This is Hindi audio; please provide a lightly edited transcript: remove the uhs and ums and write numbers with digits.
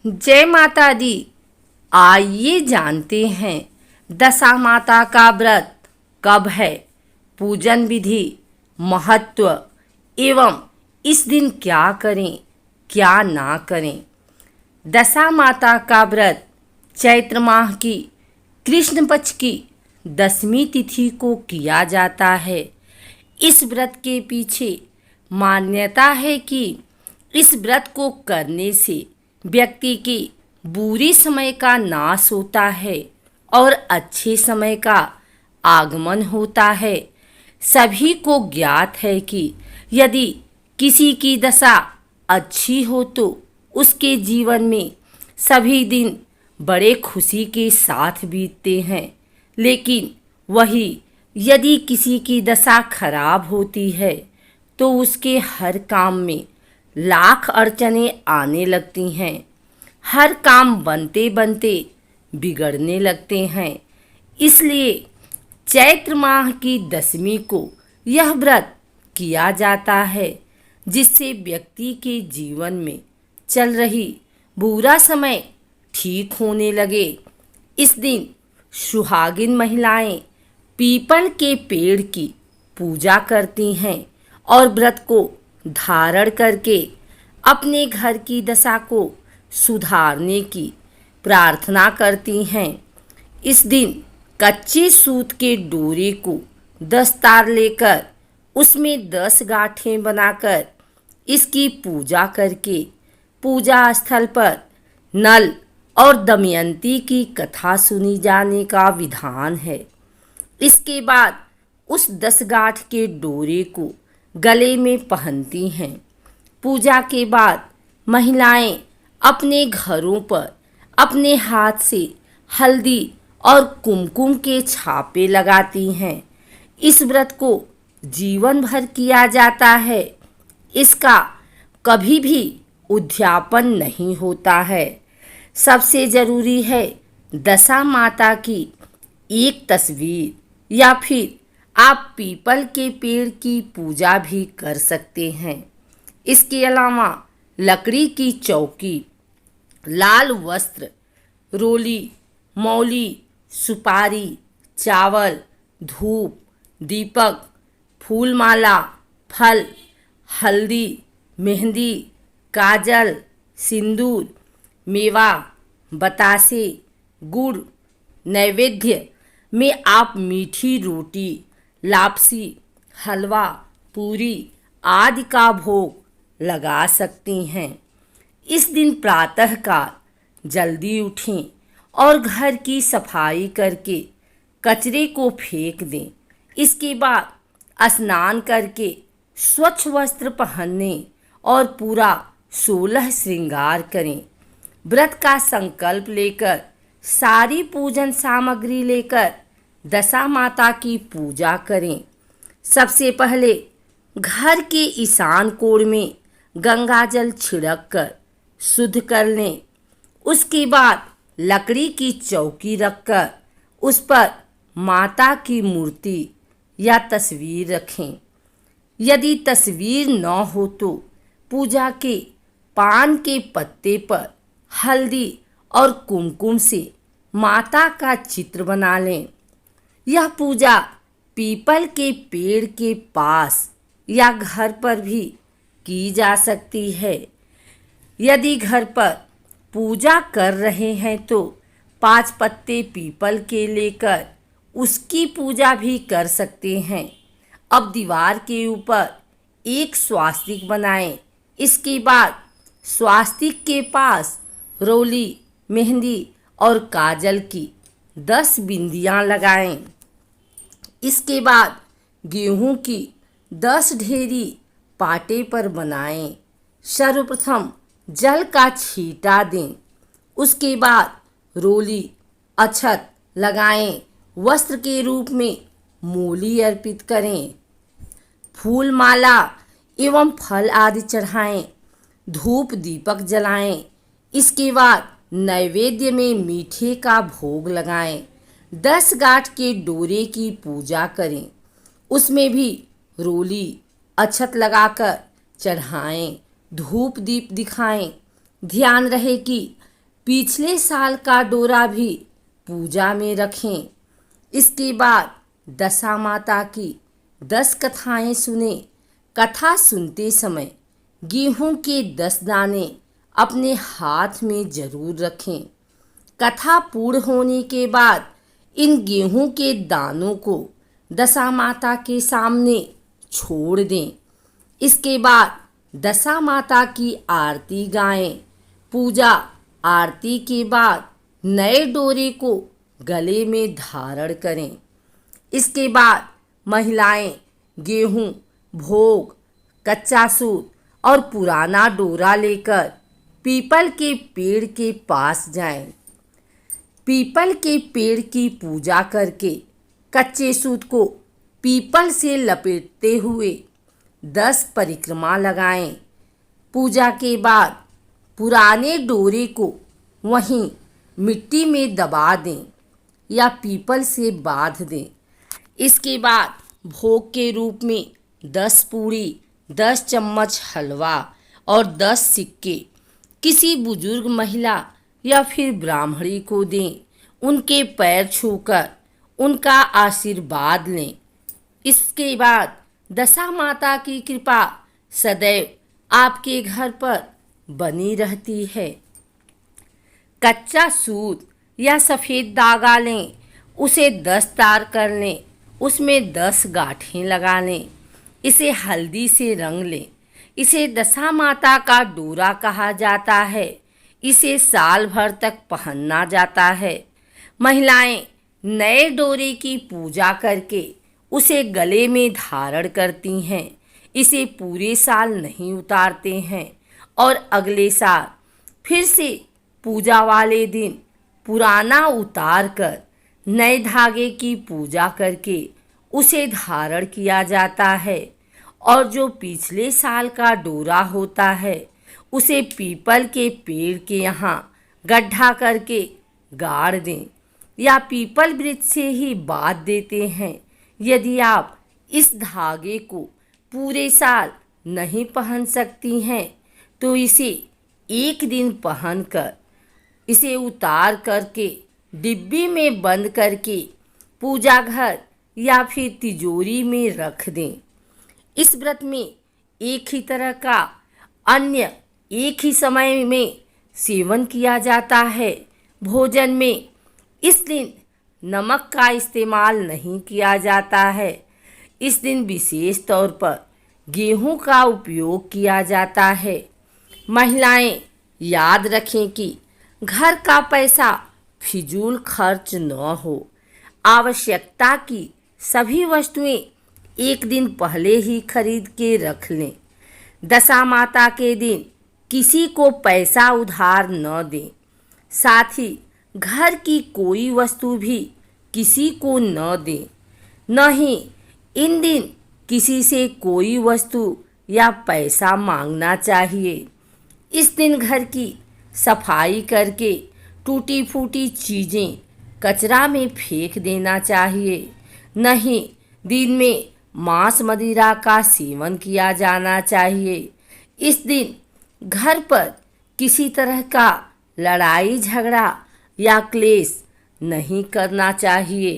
जय माता दी। आइए जानते हैं दशा माता का व्रत कब है, पूजन विधि, महत्व एवं इस दिन क्या करें क्या ना करें। दशा माता का व्रत चैत्र माह की कृष्ण पक्ष की 10वीं तिथि को किया जाता है। इस व्रत के पीछे मान्यता है कि इस व्रत को करने से व्यक्ति की बुरी समय का नाश होता है और अच्छे समय का आगमन होता है। सभी को ज्ञात है कि यदि किसी की दशा अच्छी हो तो उसके जीवन में सभी दिन बड़े खुशी के साथ बीतते हैं, लेकिन वही यदि किसी की दशा खराब होती है तो उसके हर काम में लाख अड़चने आने लगती हैं। हर काम बनते बनते बिगड़ने लगते हैं। इसलिए चैत्र माह की 10वीं को यह व्रत किया जाता है, जिससे व्यक्ति के जीवन में चल रही बुरा समय ठीक होने लगे। इस दिन सुहागिन महिलाएं पीपल के पेड़ की पूजा करती हैं और व्रत को धारण करके अपने घर की दशा को सुधारने की प्रार्थना करती हैं। इस दिन कच्चे सूत के डोरे को 10 तार लेकर उसमें 10 गांठें बनाकर इसकी पूजा करके पूजा स्थल पर नल और दमयंती की कथा सुनी जाने का विधान है। इसके बाद उस 10 गांठ के डोरे को गले में पहनती हैं। पूजा के बाद महिलाएं अपने घरों पर अपने हाथ से हल्दी और कुमकुम के छापे लगाती हैं। इस व्रत को जीवन भर किया जाता है। इसका कभी भी उद्यापन नहीं होता है। सबसे ज़रूरी है दशा माता की एक तस्वीर या फिर आप पीपल के पेड़ की पूजा भी कर सकते हैं। इसके अलावा लकड़ी की चौकी, लाल वस्त्र, रोली, मौली, सुपारी, चावल, धूप, दीपक, फूलमाला, फल, हल्दी, मेहंदी, काजल, सिंदूर, मेवा, बतासे, गुड़, नैवेद्य में आप मीठी रोटी, लापसी, हलवा, पूरी आदि का भोग लगा सकती हैं। इस दिन प्रातःकाल जल्दी उठें और घर की सफाई करके कचरे को फेंक दें। इसके बाद स्नान करके स्वच्छ वस्त्र पहनने और पूरा 16 श्रृंगार करें। व्रत का संकल्प लेकर सारी पूजन सामग्री लेकर दशा माता की पूजा करें। सबसे पहले घर के ईशान कोण में गंगा जल छिड़क कर शुद्ध कर लें। उसके बाद लकड़ी की चौकी रखकर उस पर माता की मूर्ति या तस्वीर रखें। यदि तस्वीर न हो तो पूजा के पान के पत्ते पर हल्दी और कुमकुम से माता का चित्र बना लें। यह पूजा पीपल के पेड़ के पास या घर पर भी की जा सकती है। यदि घर पर पूजा कर रहे हैं तो 5 पत्ते पीपल के लेकर उसकी पूजा भी कर सकते हैं। अब दीवार के ऊपर एक स्वास्तिक बनाएं। इसके बाद स्वास्तिक के पास रोली, मेहंदी और काजल की 10 बिंदियां लगाएं। इसके बाद गेहूं की 10 ढेरी पाटे पर बनाएं। सर्वप्रथम जल का छींटा दें। उसके बाद रोली, अक्षत लगाएं। वस्त्र के रूप में मूली अर्पित करें। फूल माला एवं फल आदि चढ़ाएं। धूप दीपक जलाएं। इसके बाद नैवेद्य में मीठे का भोग लगाएं। 10 गांठ के डोरे की पूजा करें। उसमें भी रोली, अक्षत लगाकर चढ़ाएं। धूप दीप दिखाएं। ध्यान रहे कि पिछले साल का डोरा भी पूजा में रखें। इसके बाद दशा माता की 10 कथाएं सुने। कथा सुनते समय गेहूं के 10 दाने अपने हाथ में जरूर रखें। कथा पूर्ण होने के बाद इन गेहूं के दानों को दशा माता के सामने छोड़ दें। इसके बाद दशा माता की आरती गाएं। पूजा आरती के बाद नए डोरे को गले में धारण करें। इसके बाद महिलाएं गेहूं, भोग, कच्चा सूत और पुराना डोरा लेकर पीपल के पेड़ के पास जाएं। पीपल के पेड़ की पूजा करके कच्चे सूत को पीपल से लपेटते हुए 10 परिक्रमा लगाएं। पूजा के बाद पुराने डोरे को वहीं मिट्टी में दबा दें या पीपल से बांध दें। इसके बाद भोग के रूप में 10 पूड़ी, 10 चम्मच हलवा और 10 सिक्के किसी बुजुर्ग महिला या फिर ब्राह्मणी को दें। उनके पैर छूकर उनका आशीर्वाद लें। इसके बाद दशा माता की कृपा सदैव आपके घर पर बनी रहती है। कच्चा सूत या सफ़ेद धागा लें, उसे 10 तार कर लें, उसमें 10 गांठें लगा लें। इसे हल्दी से रंग लें। इसे दशा माता का डोरा कहा जाता है। इसे साल भर तक पहनना जाता है। महिलाएं नए डोरे की पूजा करके उसे गले में धारण करती हैं। इसे पूरे साल नहीं उतारते हैं और अगले साल फिर से पूजा वाले दिन पुराना उतार कर नए धागे की पूजा करके उसे धारण किया जाता है। और जो पिछले साल का डोरा होता है उसे पीपल के पेड़ के यहाँ गड्ढा करके गाड़ दें या पीपल वृक्ष से ही बांध देते हैं। यदि आप इस धागे को पूरे साल नहीं पहन सकती हैं तो इसे एक दिन पहनकर इसे उतार करके डिब्बी में बंद करके पूजा घर या फिर तिजोरी में रख दें। इस व्रत में एक ही तरह का अन्य एक ही समय में सेवन किया जाता है। भोजन में इस दिन नमक का इस्तेमाल नहीं किया जाता है। इस दिन विशेष तौर पर गेहूं का उपयोग किया जाता है। महिलाएं याद रखें कि घर का पैसा फिजूल खर्च न हो। आवश्यकता की सभी वस्तुएं एक दिन पहले ही खरीद के रख लें। दशा माता के दिन किसी को पैसा उधार न दें। साथ ही घर की कोई वस्तु भी किसी को न दें। न ही इन दिन किसी से कोई वस्तु या पैसा मांगना चाहिए। इस दिन घर की सफाई करके टूटी फूटी चीज़ें कचरा में फेंक देना चाहिए। नहीं दिन में मांस मदिरा का सेवन किया जाना चाहिए। इस दिन घर पर किसी तरह का लड़ाई झगड़ा या क्लेश नहीं करना चाहिए।